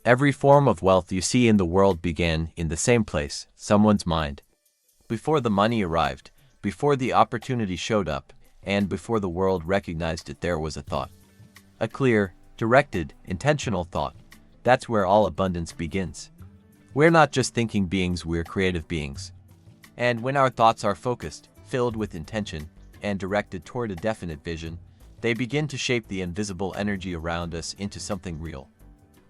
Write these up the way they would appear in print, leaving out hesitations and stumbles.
Every form of wealth you see in the world began in the same place, someone's mind. Before the money arrived, before the opportunity showed up, and before the world recognized it, there was a thought. A clear, directed, intentional thought. That's where all abundance begins. We're not just thinking beings, we're creative beings. And when our thoughts are focused, filled with intention, and directed toward a definite vision, they begin to shape the invisible energy around us into something real.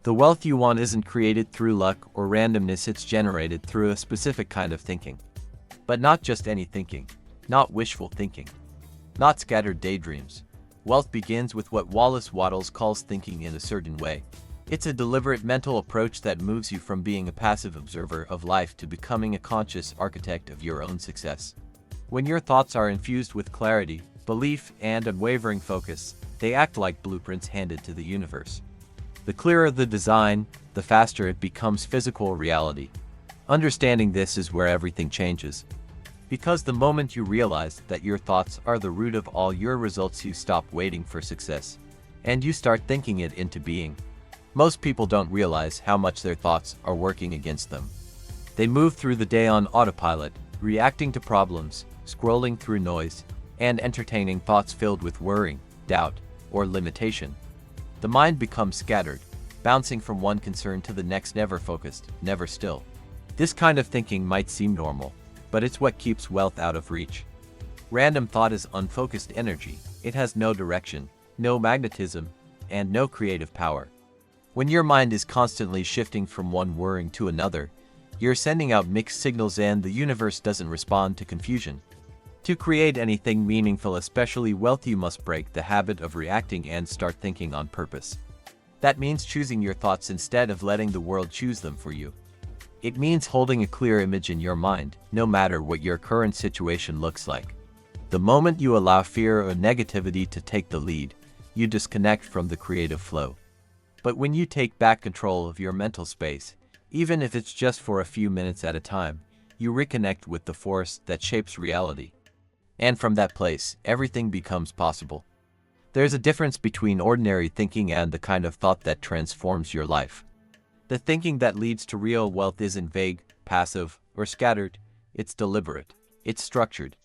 The wealth you want isn't created through luck or randomness, it's generated through a specific kind of thinking. But not just any thinking, not wishful thinking, not scattered daydreams. Wealth begins with what Wallace Wattles calls thinking in a certain way. It's a deliberate mental approach that moves you from being a passive observer of life to becoming a conscious architect of your own success. When your thoughts are infused with clarity, belief, and unwavering focus, they act like blueprints handed to the universe. The clearer the design, the faster it becomes physical reality. Understanding this is where everything changes. Because the moment you realize that your thoughts are the root of all your results, you stop waiting for success, and you start thinking it into being. Most people don't realize how much their thoughts are working against them. They move through the day on autopilot, reacting to problems, scrolling through noise, and entertaining thoughts filled with worry, doubt, or limitation. The mind becomes scattered, bouncing from one concern to the next, never focused, never still. This kind of thinking might seem normal, but it's what keeps wealth out of reach. Random thought is unfocused energy. It has no direction, no magnetism, and no creative power. When your mind is constantly shifting from one worrying to another, you're sending out mixed signals and the universe doesn't respond to confusion. To create anything meaningful, especially wealth, you must break the habit of reacting and start thinking on purpose. That means choosing your thoughts instead of letting the world choose them for you. It means holding a clear image in your mind, no matter what your current situation looks like. The moment you allow fear or negativity to take the lead, you disconnect from the creative flow. But when you take back control of your mental space, even if it's just for a few minutes at a time, you reconnect with the force that shapes reality. And from that place, everything becomes possible. There's a difference between ordinary thinking and the kind of thought that transforms your life. The thinking that leads to real wealth isn't vague, passive, or scattered. It's deliberate. It's structured.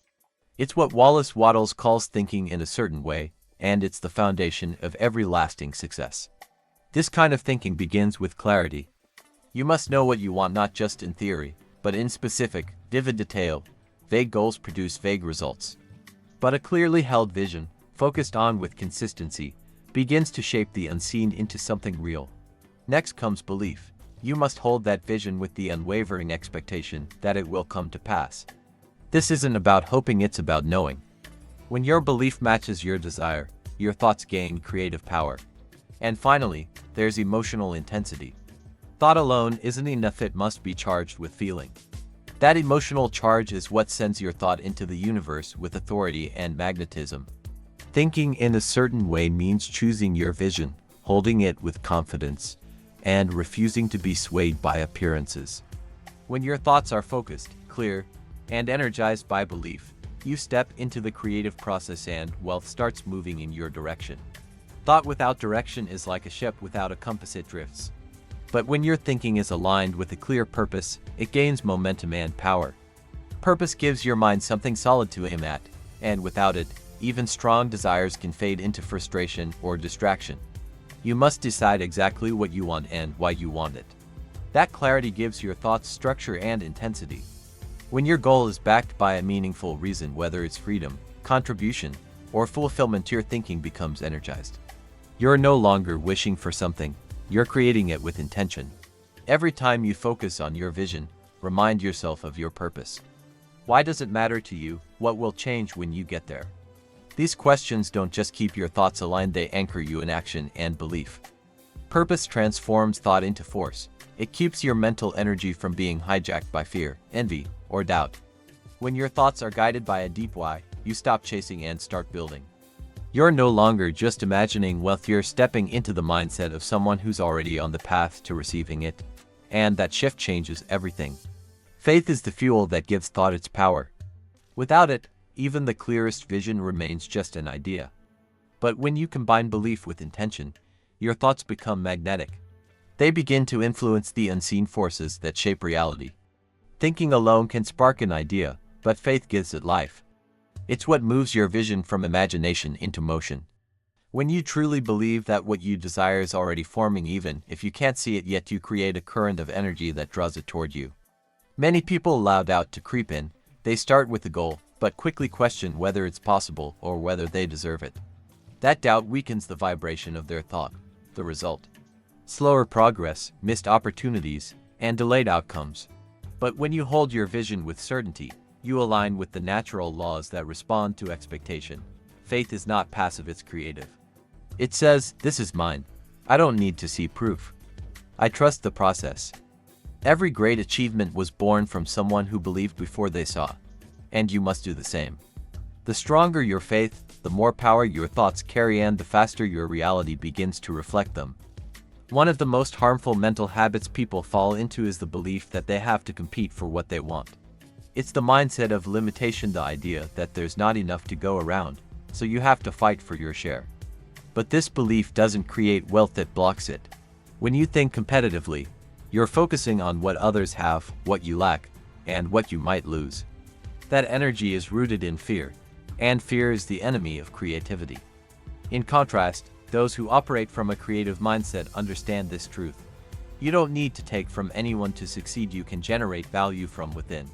It's what Wallace Wattles calls thinking in a certain way, and it's the foundation of every lasting success. This kind of thinking begins with clarity. You must know what you want, not just in theory, but in specific, vivid detail. Vague goals produce vague results. But a clearly held vision, focused on with consistency, begins to shape the unseen into something real. Next comes belief. You must hold that vision with the unwavering expectation that it will come to pass. This isn't about hoping, it's about knowing. When your belief matches your desire, your thoughts gain creative power. And finally, there's emotional intensity. Thought alone isn't enough, it must be charged with feeling. That emotional charge is what sends your thought into the universe with authority and magnetism. Thinking in a certain way means choosing your vision, holding it with confidence, and refusing to be swayed by appearances. When your thoughts are focused, clear, and energized by belief, you step into the creative process and wealth starts moving in your direction. Thought without direction is like a ship without a compass, it drifts. But when your thinking is aligned with a clear purpose, it gains momentum and power. Purpose gives your mind something solid to aim at, and without it, even strong desires can fade into frustration or distraction. You must decide exactly what you want and why you want it. That clarity gives your thoughts structure and intensity. When your goal is backed by a meaningful reason, whether it's freedom, contribution, or fulfillment, your thinking becomes energized. You're no longer wishing for something. You're creating it with intention. Every time you focus on your vision, remind yourself of your purpose. Why does it matter to you? What will change when you get there? These questions don't just keep your thoughts aligned, they anchor you in action and belief. Purpose transforms thought into force. It keeps your mental energy from being hijacked by fear, envy, or doubt. When your thoughts are guided by a deep why, you stop chasing and start building. You're no longer just imagining wealth, you're stepping into the mindset of someone who's already on the path to receiving it. And that shift changes everything. Faith is the fuel that gives thought its power. Without it, even the clearest vision remains just an idea. But when you combine belief with intention, your thoughts become magnetic. They begin to influence the unseen forces that shape reality. Thinking alone can spark an idea, but faith gives it life. It's what moves your vision from imagination into motion. When you truly believe that what you desire is already forming, even if you can't see it yet, you create a current of energy that draws it toward you. Many people allow doubt to creep in. They start with a goal, but quickly question whether it's possible or whether they deserve it. That doubt weakens the vibration of their thought. The result: slower progress, missed opportunities, and delayed outcomes. But when you hold your vision with certainty, you align with the natural laws that respond to expectation. Faith is not passive, it's creative. It says, "This is mine. I don't need to see proof. I trust the process." Every great achievement was born from someone who believed before they saw. And you must do the same. The stronger your faith, the more power your thoughts carry, and the faster your reality begins to reflect them. One of the most harmful mental habits people fall into is the belief that they have to compete for what they want. It's the mindset of limitation, the idea that there's not enough to go around, so you have to fight for your share. But this belief doesn't create wealth, it blocks it. When you think competitively, you're focusing on what others have, what you lack, and what you might lose. That energy is rooted in fear, and fear is the enemy of creativity. In contrast, those who operate from a creative mindset understand this truth. You don't need to take from anyone to succeed, you can generate value from within.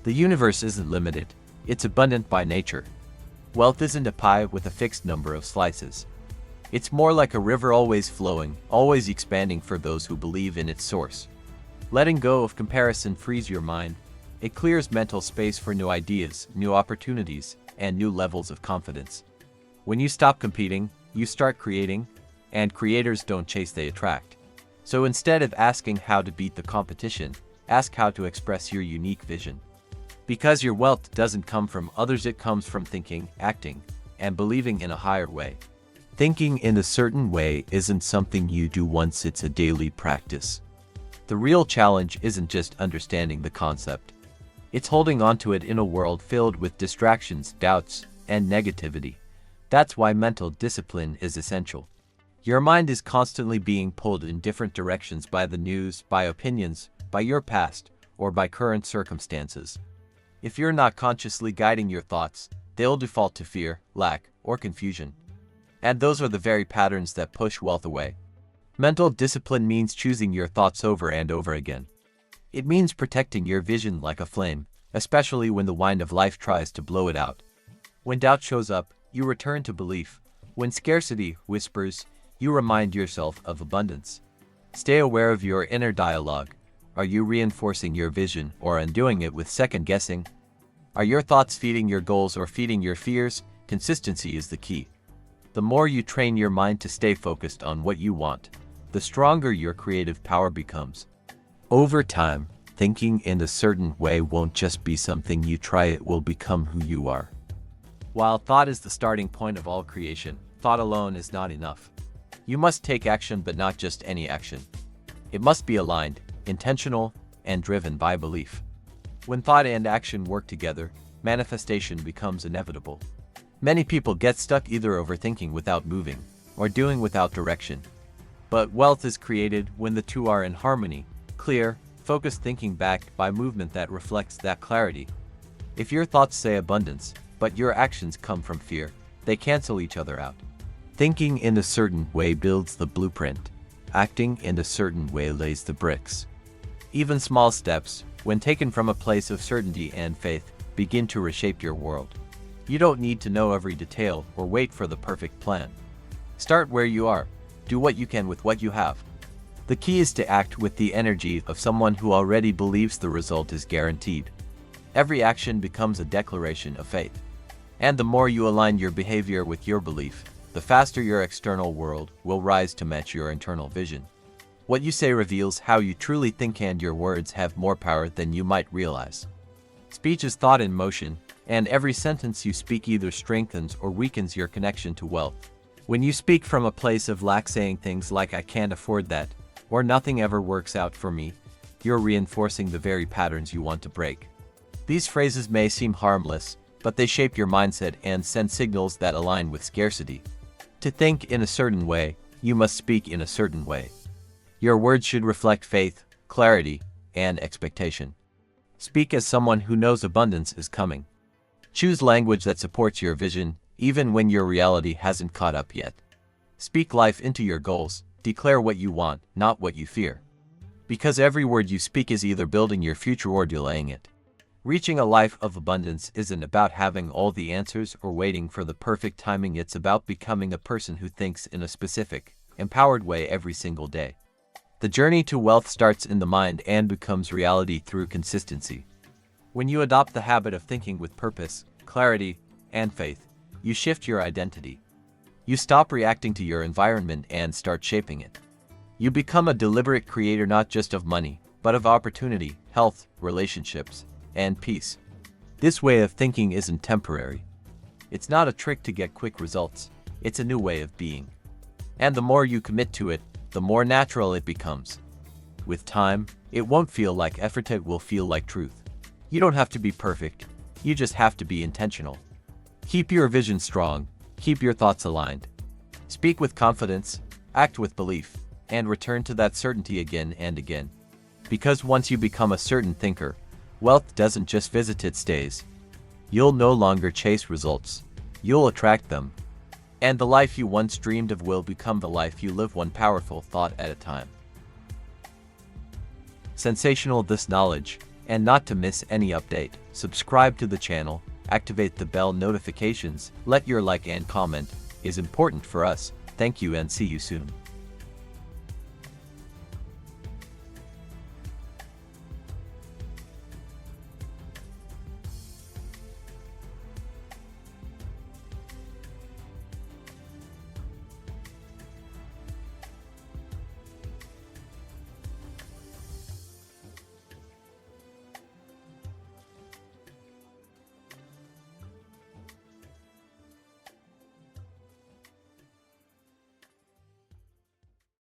The universe isn't limited, it's abundant by nature. Wealth isn't a pie with a fixed number of slices. It's more like a river, always flowing, always expanding for those who believe in its source. Letting go of comparison frees your mind. It clears mental space for new ideas, new opportunities, and new levels of confidence. When you stop competing, you start creating, and creators don't chase, they attract. So instead of asking how to beat the competition, ask how to express your unique vision. Because your wealth doesn't come from others, it comes from thinking, acting, and believing in a higher way. Thinking in a certain way isn't something you do once, it's a daily practice. The real challenge isn't just understanding the concept. It's holding on to it in a world filled with distractions, doubts, and negativity. That's why mental discipline is essential. Your mind is constantly being pulled in different directions by the news, by opinions, by your past, or by current circumstances. If you're not consciously guiding your thoughts, they'll default to fear, lack, or confusion. And those are the very patterns that push wealth away. Mental discipline means choosing your thoughts over and over again. It means protecting your vision like a flame, especially when the wind of life tries to blow it out. When doubt shows up, you return to belief. When scarcity whispers, you remind yourself of abundance. Stay aware of your inner dialogue. Are you reinforcing your vision or undoing it with second guessing? Are your thoughts feeding your goals or feeding your fears? Consistency is the key. The more you train your mind to stay focused on what you want, the stronger your creative power becomes. Over time, thinking in a certain way won't just be something you try, it will become who you are. While thought is the starting point of all creation, thought alone is not enough. You must take action, but not just any action. It must be aligned, intentional, and driven by belief. When thought and action work together, manifestation becomes inevitable. Many people get stuck either overthinking without moving, or doing without direction. But wealth is created when the two are in harmony, clear, focused thinking backed by movement that reflects that clarity. If your thoughts say abundance, but your actions come from fear, they cancel each other out. Thinking in a certain way builds the blueprint. Acting in a certain way lays the bricks. Even small steps, when taken from a place of certainty and faith, begin to reshape your world. You don't need to know every detail or wait for the perfect plan. Start where you are. Do what you can with what you have. The key is to act with the energy of someone who already believes the result is guaranteed. Every action becomes a declaration of faith. And the more you align your behavior with your belief, the faster your external world will rise to match your internal vision. What you say reveals how you truly think, and your words have more power than you might realize. Speech is thought in motion, and every sentence you speak either strengthens or weakens your connection to wealth. When you speak from a place of lack, saying things like "I can't afford that," or "nothing ever works out for me," you're reinforcing the very patterns you want to break. These phrases may seem harmless, but they shape your mindset and send signals that align with scarcity. To think in a certain way, you must speak in a certain way. Your words should reflect faith, clarity, and expectation. Speak as someone who knows abundance is coming. Choose language that supports your vision, even when your reality hasn't caught up yet. Speak life into your goals. Declare what you want, not what you fear. Because every word you speak is either building your future or delaying it. Reaching a life of abundance isn't about having all the answers or waiting for the perfect timing. It's about becoming a person who thinks in a specific, empowered way every single day. The journey to wealth starts in the mind and becomes reality through consistency. When you adopt the habit of thinking with purpose, clarity, and faith, you shift your identity. You stop reacting to your environment and start shaping it. You become a deliberate creator not just of money, but of opportunity, health, relationships, and peace. This way of thinking isn't temporary. It's not a trick to get quick results. It's a new way of being. And the more you commit to it, the more natural it becomes. With time, it won't feel like effort, it will feel like truth. You don't have to be perfect. You just have to be intentional. Keep your vision strong. Keep your thoughts aligned. Speak with confidence, act with belief, and return to that certainty again and again. Because once you become a certain thinker, wealth doesn't just visit, it stays. You'll no longer chase results. You'll attract them. And the life you once dreamed of will become the life you live, one powerful thought at a time. Sensational this knowledge, and not to miss any update, subscribe to the channel, activate the bell notifications, let your like and comment is important for us. Thank you and see you soon.